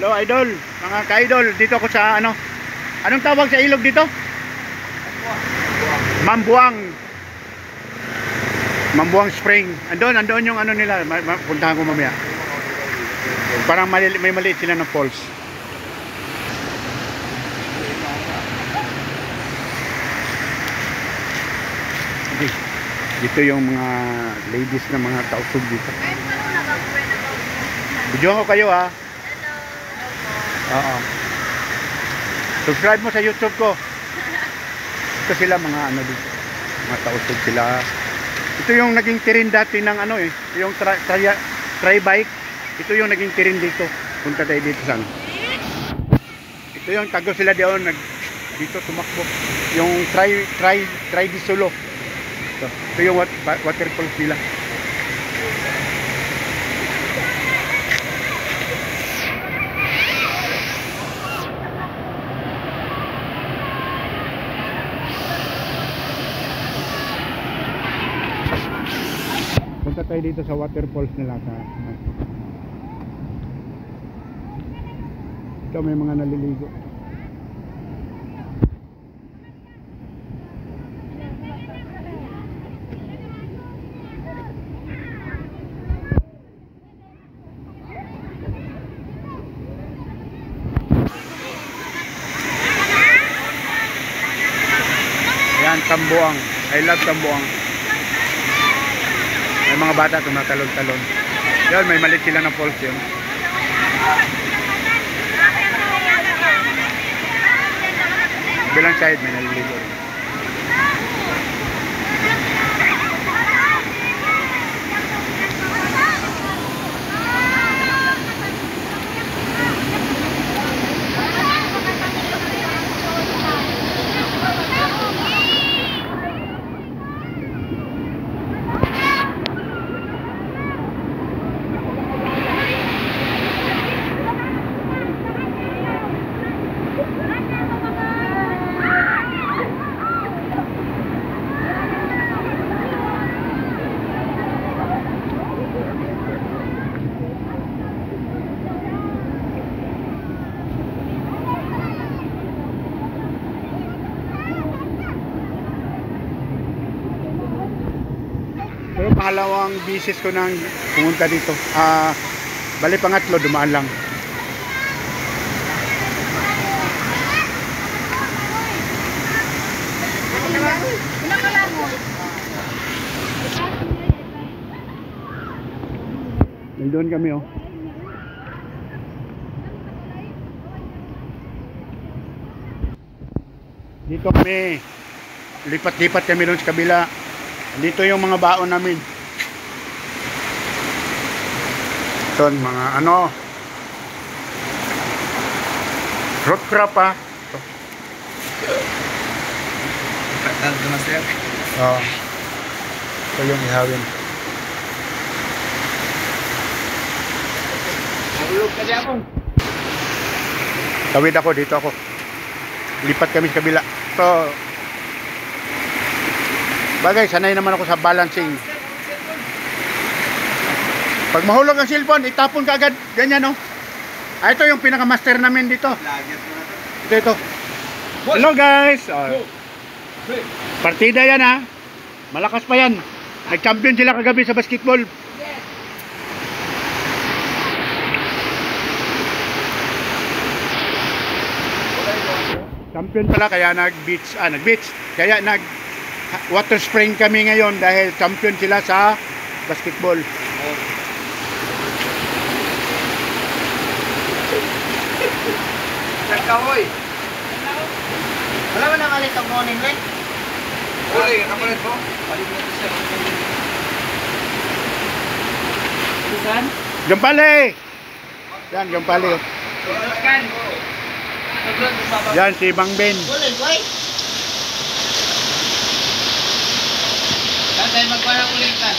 Hello idol, mga ka-idol, dito ako sa ano. Anong tawag sa ilog dito? Mambuang. Mambuang Spring. Andun yung ano nila, puntahan ko mamaya. Parang may maliit sila ng falls. Okay. Dito yung mga ladies na mga kausog dito. Video ko kayo ha. Oo. Subscribe mo sa YouTube ko. Ito sila mga ano dito. Mga kausog sila. Ito yung naging tirin dati ng ano eh. Yung try bike. Ito yung naging tirin dito. Punta tayo dito sa ano. Ito yung tago sila doon. Dito tumakbo. Yung try di solo. Ito yung waterfalls nila. Punta tayo dito sa waterfalls nila. Ito may mga naliligo. Ayan, Tambuang. I love Tambuang. May mga bata tumatalon-talon. Yan, may maliit sila na falls yun. Bilang side may naliligo. Pero pangalawang bisis ko nang pumunta dito. Bali pangatlo, dumaan lang. Nandun kami oh. Dito kami. Lipat-lipat kami doon sa kabila. Dito yung mga baon namin. Ito mga ano. Root crop ha. Oo. Ito yung ihawin. Tawid ako, dito ako. Lipat kami sa kabila. So bagay, sanay naman ako sa balancing. Pag mahulog ang cellphone, itapon ka agad. Ganyan, no? Ito yung pinaka-master namin dito. Ito. Hello, guys. Partida yan, ha? Malakas pa yan. Nag-champion sila kagabi sa basketball. Champion pala, kaya nag-beach. Kaya water spring kami ngayon dahil champion sila sa basketball. Kahoy. Wala mo nang alit ang morning light? Uli, kapalit mo? Saan? Gampali! Yan, Gampali. Yan, si Bang Ben. Kulay, boy. Saan tayo magparang ulit ka?